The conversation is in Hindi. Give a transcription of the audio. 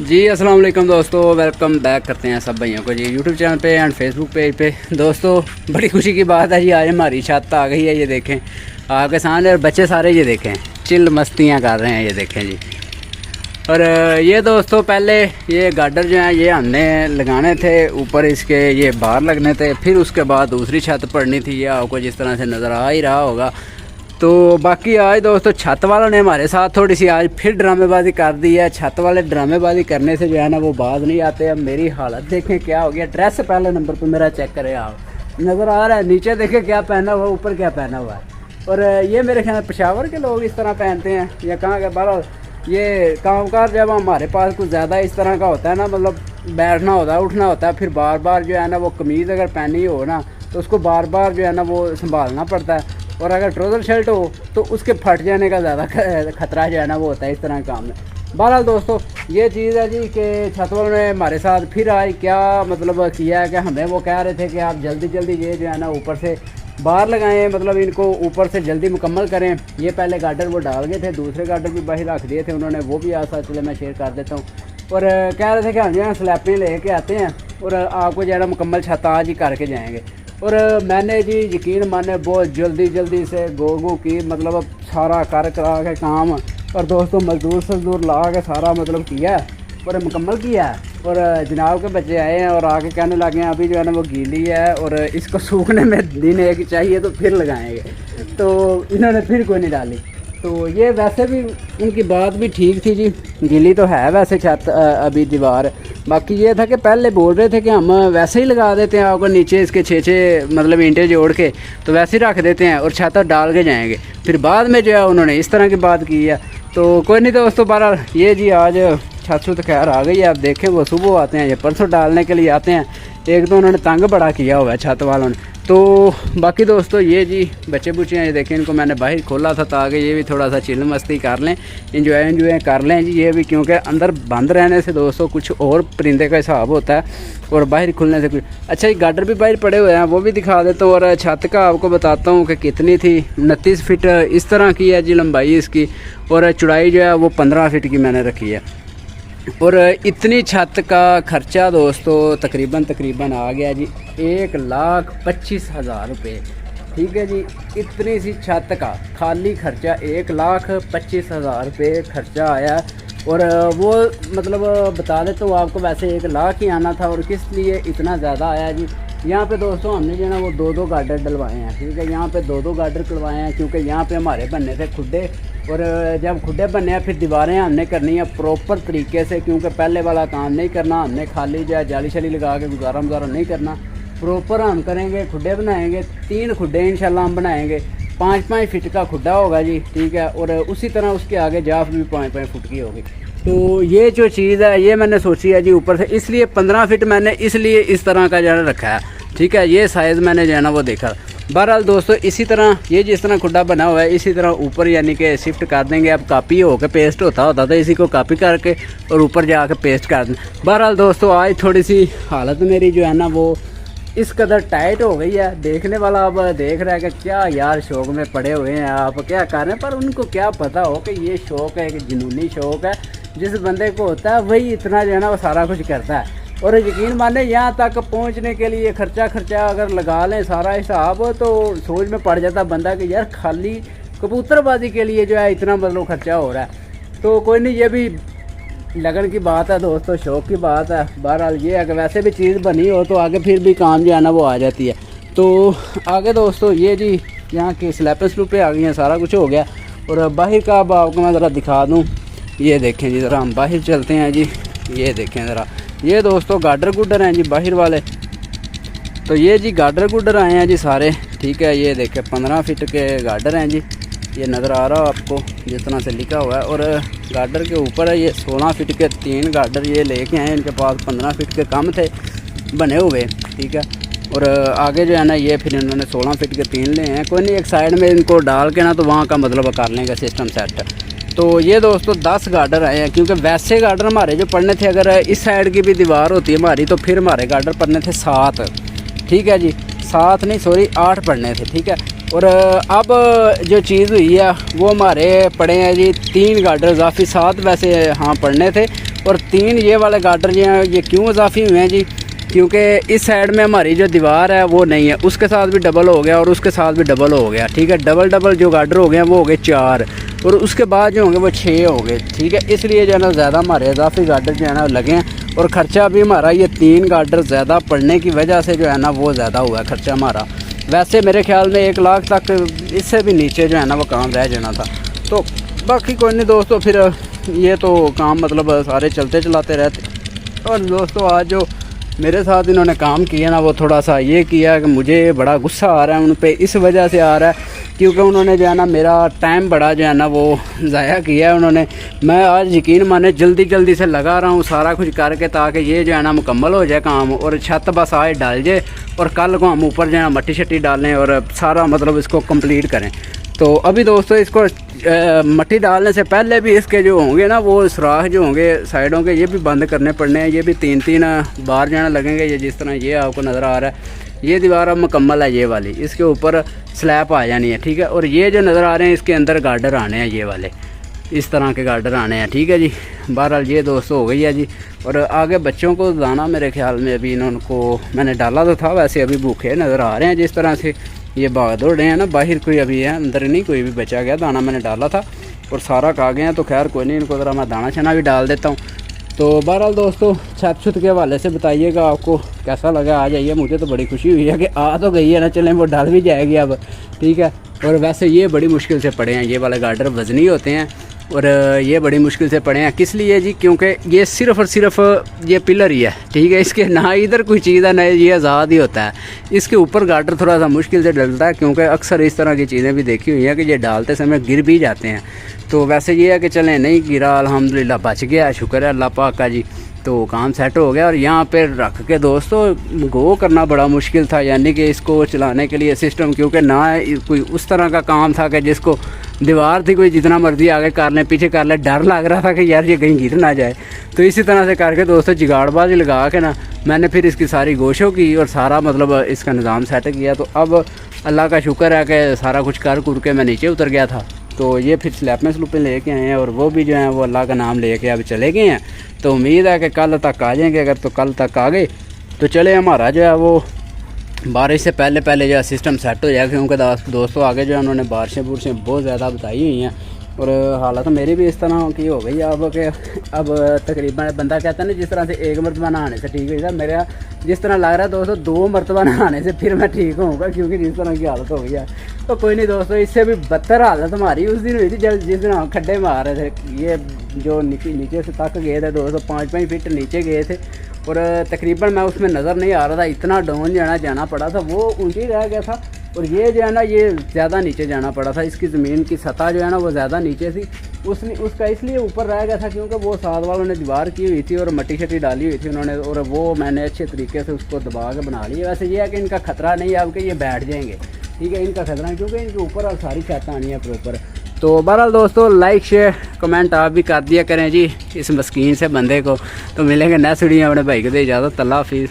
जी अस्सलाम वालेकुम दोस्तों, वेलकम बैक करते हैं सब भाइयों को जी यूट्यूब चैनल पे एंड फेसबुक पेज पे। दोस्तों बड़ी खुशी की बात है जी, आज हमारी छत आ गई है। ये देखें आपके सामने, और बच्चे सारे ये देखें चिल मस्तियाँ कर रहे हैं, ये देखें जी। और ये दोस्तों पहले ये गार्डर जो हैं ये हमने लगाने थे ऊपर, इसके ये बाहर लगने थे, फिर उसके बाद दूसरी छत पड़नी थी। ये आपको जिस तरह से नज़र आ ही रहा होगा। तो बाकी आज दोस्तों छत वालों ने हमारे साथ थोड़ी सी आज फिर ड्रामेबाजी कर दी है। छत वाले ड्रामेबाजी करने से जो है ना वो बाज नहीं आते। अब मेरी हालत देखें क्या हो गया। ड्रेस पहले नंबर पर मेरा चेक करें, आप नज़र आ रहा है, नीचे देखें क्या पहना हुआ, ऊपर क्या पहना हुआ है। और ये मेरे ख्याल पेशावर के लोग इस तरह पहनते हैं या कहाँ के बाहर। ये कामकाज जब हमारे पास कुछ ज़्यादा इस तरह का होता है ना, मतलब बैठना होता है, उठना होता है, फिर बार बार जो है ना वो कमीज़ अगर पहनी हो ना तो उसको बार बार जो है ना वो संभालना पड़ता है। और अगर ट्राउज़र शर्ट हो तो उसके फट जाने का ज़्यादा खतरा जो है ना वो होता है इस तरह काम में। बहरहाल दोस्तों ये चीज़ है जी कि छत वालों ने हमारे साथ फिर आज क्या मतलब किया है कि हमें वो कह रहे थे कि आप जल्दी जल्दी ये जो है ना ऊपर से बाहर लगाएं, मतलब इनको ऊपर से जल्दी मुकम्मल करें। ये पहले गार्डर वो डाल गए थे, दूसरे गार्डर भी बाहर रख दिए थे उन्होंने, वो भी आज साथ चले मैं शेयर कर देता हूँ। और कह रहे थे कि हम जो है स्लैपें ले कर आते हैं और आपको जो है ना मुकम्मल छत आज ही करके जाएँगे। और मैंने जी यकीन माने बहुत जल्दी से गो की, मतलब सारा कर करा के काम, और दोस्तों मजदूर ला के सारा मतलब किया और मुकम्मल किया है। और जनाब के बच्चे आए हैं और आके कहने लगे हैं अभी जो है ना वो गीली है और इसको सूखने में दिन एक चाहिए तो फिर लगाएंगे। तो इन्होंने फिर कोई नहीं डाली। तो ये वैसे भी उनकी बात भी ठीक थी जी, गीली तो है वैसे छत अभी दीवार। बाकी ये था कि पहले बोल रहे थे कि हम वैसे ही लगा देते हैं आपको नीचे इसके छः मतलब ईंटें जोड़ के, तो वैसे ही रख देते हैं और छत डाल के जाएंगे। फिर बाद में जो है उन्होंने इस तरह की बात की है। तो कोई नहीं दोस्तों, बहरहाल ये जी आज छत तो खैर आ गई है। आप देखें वो सुबह आते हैं या परसों डालने के लिए आते हैं। एक तो उन्होंने तंग बड़ा किया हुआ है छत वालों ने। तो बाकी दोस्तों ये जी बच्चे बुच्चे हैं, ये देखें इनको मैंने बाहर खोला था ताकि ये भी थोड़ा सा चिल मस्ती कर लें, इंजॉय कर लें जी। ये भी क्योंकि अंदर बंद रहने से दोस्तों कुछ और परिंदे का हिसाब होता है और बाहर खुलने से कुछ। अच्छा ये गार्डर भी बाहर पड़े हुए हैं, वो भी दिखा देता हूँ। और छत का आपको बताता हूँ कि कितनी थी, 29 फीट इस तरह की है जी लंबाई इसकी, और चौड़ाई जो है वो 15 फीट की मैंने रखी है। और इतनी छत का खर्चा दोस्तों तकरीबन आ गया जी 1,25,000 रुपये। ठीक है जी, इतनी सी छत का खाली खर्चा 1,25,000 रुपये खर्चा आया। और वो मतलब बता दें तो आपको वैसे 1 लाख ही आना था। और किस लिए इतना ज़्यादा आया जी, यहाँ पे दोस्तों हमने जो है ना वो 2 गार्डर डलवाए हैं। ठीक है, यहाँ पे 2 गार्डर डलवाए हैं क्योंकि यहाँ पे हमारे बनने थे खुड्डे। और जब खुड्डे बनने हैं फिर दीवारें हमने करनी है प्रॉपर तरीके से, क्योंकि पहले वाला काम नहीं करना हमने, खाली जो है जाली शाली लगा के गुजारा नहीं करना। प्रॉपर हम करेंगे, खुड्डे बनाएंगे, 3 खुड्डे इंशाल्लाह हम बनाएंगे। 5-5 फीट का खुड्डा होगा जी। ठीक है, और उसी तरह उसके आगे जाफ भी 5-5 फुट की होगी। तो ये जो चीज़ है ये मैंने सोची है जी ऊपर से, इसलिए 15 फीट मैंने इसलिए इस तरह का जो है रखा है। ठीक है, ये साइज़ मैंने जो है ना वो देखा। बहरहाल दोस्तों इसी तरह ये जिस तरह खुड्डा बना हुआ है इसी तरह ऊपर यानी कि शिफ्ट कर देंगे। अब कापी हो के पेस्ट होता तो इसी को कापी करके और ऊपर जाके पेस्ट कर दें। बहरहाल दोस्तों आज थोड़ी सी हालत मेरी जो है ना वो इस कदर टाइट हो गई है। देखने वाला अब देख रहा है कि क्या यार शौक़ में पड़े हुए हैं आप, क्या कर रहे हैं। पर उनको क्या पता हो कि ये शौक़ है, एक जुनूनी शौक़ है। जिस बंदे को होता है वही इतना जो है ना वो सारा कुछ करता है। और यकीन माने यहाँ तक पहुँचने के लिए खर्चा अगर लगा लें सारा हिसाब तो सोच में पड़ जाता बंदा कि यार खाली कबूतरबाजी के लिए जो है इतना मतलब खर्चा हो रहा है। तो कोई नहीं, ये भी लगन की बात है दोस्तों, शौक़ की बात है। बहरहाल ये अगर वैसे भी चीज़ बनी हो तो आगे फिर भी काम जो है ना वो आ जाती है। तो आगे दोस्तों ये जी यहाँ की स्लैपें आ गई हैं, सारा कुछ हो गया। और बाहर का अब आपको मैं ज़रा दिखा दूँ। ये देखें जी, ज़रा हम बाहर चलते हैं जी। ये देखें ज़रा, ये दोस्तों गार्डर गुडर हैं जी बाहर वाले। तो ये जी गार्डर आए हैं जी सारे। ठीक है, ये देखें 15 फीट के गार्डर हैं जी, ये नज़र आ रहा हो आपको जिस तरह से लिखा हुआ है। और गार्डर के ऊपर है ये 16 फीट के 3 गार्डर ये लेके आए, इनके पास 15 फीट के कम थे बने हुए। ठीक है, और आगे जो है ना ये फिर इन्होंने 16 फीट के 3 ले हैं। कोई नहीं, एक साइड में इनको डाल के ना तो वहाँ का मतलब कर लेंगे सिस्टम सेट। तो ये दोस्तों 10 गार्डर आए हैं, क्योंकि वैसे गार्डर हमारे जो पड़ने थे, अगर इस साइड की भी दीवार होती है हमारी तो फिर हमारे गार्डर पड़ने थे 7। ठीक है जी, 7 नहीं सॉरी 8 पड़ने थे। ठीक है, और अब जो चीज़ हुई है वो हमारे पड़े हैं जी 3 गार्डर इजाफी, 7 वैसे हाँ पड़ने थे और 3 ये वाले गार्डर जो हैं ये क्यों इजाफी हुए हैं जी, क्योंकि इस साइड में हमारी जो दीवार है वो नहीं है, उसके साथ भी डबल हो गया और उसके साथ भी डबल हो गया, ठीक है। डबल जो गार्डर हो गए हैं वो हो गए 4 और उसके बाद जो होंगे वो 6 हो गए, ठीक है। इसलिए जो है ना ज़्यादा हमारे इजाफी गार्डर जो है ना लगे हैं और ख़र्चा भी हमारा ये 3 गार्डर ज़्यादा पड़ने की वजह से जो है ना वो ज़्यादा हुआ है ख़र्चा हमारा। वैसे मेरे ख्याल में 1 लाख तक इससे भी नीचे जो है ना वो काम रह जाना था। तो बाकी कोई नहीं दोस्तों, फिर ये तो काम मतलब सारे चलते चलाते रहते। और दोस्तों आज जो मेरे साथ इन्होंने काम किया ना वो थोड़ा सा ये किया कि मुझे बड़ा गुस्सा आ रहा है उन पे, इस वजह से आ रहा है क्योंकि उन्होंने जो है ना मेरा टाइम बड़ा जो है ना वो ज़ाया किया है उन्होंने। मैं आज यकीन माने जल्दी से लगा रहा हूँ सारा कुछ करके ताकि ये जो है ना मुकम्मल हो जाए काम और छत बस आज डाल जाए और कल को हम ऊपर जो है मट्टी शट्टी डालें और सारा मतलब इसको कंप्लीट करें। तो अभी दोस्तों इसको मट्टी डालने से पहले भी इसके जो होंगे ना वो सुराख जो होंगे साइडों के ये भी बंद करने पड़ने हैं। ये भी 3 बार जो है ना लगेंगे। ये जिस तरह ये आपको नज़र आ रहा है ये दीवार अब मुकम्मल है ये वाली, इसके ऊपर स्लैब आ जानी है, ठीक है। और ये जो नज़र आ रहे हैं इसके अंदर गार्डर आने हैं, ये वाले इस तरह के गार्डर आने हैं, ठीक है जी। बहरहाल ये दोस्तों हो गई है जी। और आगे बच्चों को दाना मेरे ख्याल में अभी इनको मैंने डाला तो था, वैसे अभी भूखे नज़र आ रहे हैं जिस तरह से ये भाग दौड़ रहे हैं ना। बाहर कोई अभी है, अंदर नहीं कोई भी बचा गया। दाना मैंने डाला था और सारा खा गए हैं, तो खैर कोई नहीं, इनको ज़रा मैं दाना छना भी डाल देता हूँ। तो बहरहाल दोस्तों छत के हवाले से बताइएगा आपको कैसा लगा। आ जाइए, मुझे तो बड़ी खुशी हुई है कि आ तो गई है ना, चलें वो डाल भी जाएगी अब, ठीक है। और वैसे ये बड़ी मुश्किल से पड़े हैं, ये वाले गार्डर वज़नी होते हैं और ये बड़ी मुश्किल से पड़े हैं। किस लिए जी, क्योंकि ये सिर्फ़ और सिर्फ ये पिलर ही है, ठीक है। इसके ना इधर कोई चीज़ है ना ये आज़ाद ही होता है। इसके ऊपर गार्डर थोड़ा सा मुश्किल से डलता है क्योंकि अक्सर इस तरह की चीज़ें भी देखी हुई हैं कि ये डालते समय गिर भी जाते हैं। तो वैसे ये है कि चलें नहीं गिरा, अल्हम्दुलिल्लाह बच गया, शुक्र है अल्लाह पाक का जी। तो काम सेट हो गया। और यहाँ पे रख के दोस्तों गो करना बड़ा मुश्किल था, यानी कि इसको चलाने के लिए सिस्टम, क्योंकि ना कोई उस तरह का काम था कि जिसको दीवार थी कोई जितना मर्जी आगे कर ले पीछे कर ले, डर लग रहा था कि यार ये कहीं गिर ना जाए। तो इसी तरह से करके दोस्तों जुगाड़बाजी लगा के ना मैंने फिर इसकी सारी गोशों की और सारा मतलब इसका निज़ाम सेट किया। तो अब अल्लाह का शुक्र है कि सारा कुछ कर के मैं नीचे उतर गया था। तो ये फिर स्लैब में स्लूपें लेके आए हैं और वो भी जो हैं वो अल्लाह का नाम लेके अब चले गए हैं। तो उम्मीद है कि कल तक आ जाएंगे। अगर तो कल तक आ गए तो चले हमारा जो है वो बारिश से पहले जो है सिस्टम सेट हो जाएगा, क्योंकि दोस्तों आगे जो है उन्होंने बारिशें बहुत ज़्यादा बताई हुई हैं और हालत मेरी भी इस तरह की हो गई अब कि अब तकरीबन बंदा कहता है ना जिस तरह से 1 मरतबा नहाने से ठीक हुई था, मेरा जिस तरह लग रहा है दोस्तों 2 मरतबा नहाने से फिर मैं ठीक होऊंगा, क्योंकि जिस तरह की हालत हो गई है। तो कोई नहीं दोस्तों, इससे भी बदतर हालत हमारी उस दिन हुई थी जब जिस दिन हम खड्डे मार रहे थे। ये जो नीचे से तक गए थे दोस्तों, 5-5 फीट नीचे गए थे और तकरीबन मैं उसमें नज़र नहीं आ रहा था, इतना डाउन जाना पड़ा था, वो ऊँची रह गया था। और ये जो है ना ये ज़्यादा नीचे जाना पड़ा था, इसकी ज़मीन की सतह जो है ना वो ज़्यादा नीचे थी, उसका इसलिए ऊपर रह गया था क्योंकि वो साथ वालों ने दीवार की हुई थी और मट्टी शट्टी डाली हुई थी उन्होंने, और वो मैंने अच्छे तरीके से उसको दबा के बना लिया। वैसे ये है कि इनका ख़तरा नहीं है अब कि ये बैठ जाएंगे, ठीक है, इनका ख़तरा क्योंकि इनके ऊपर अब सारी छत आनी है प्रॉपर। तो बहरहाल दोस्तों लाइक शेयर कमेंट आप भी कर दिया करें जी इस मस्कीन से बंदे को। तो मिलेंगे नेक्स्ट वीडियो, अपने भाई को दे इजाज़त, अल्लाह हाफिज़।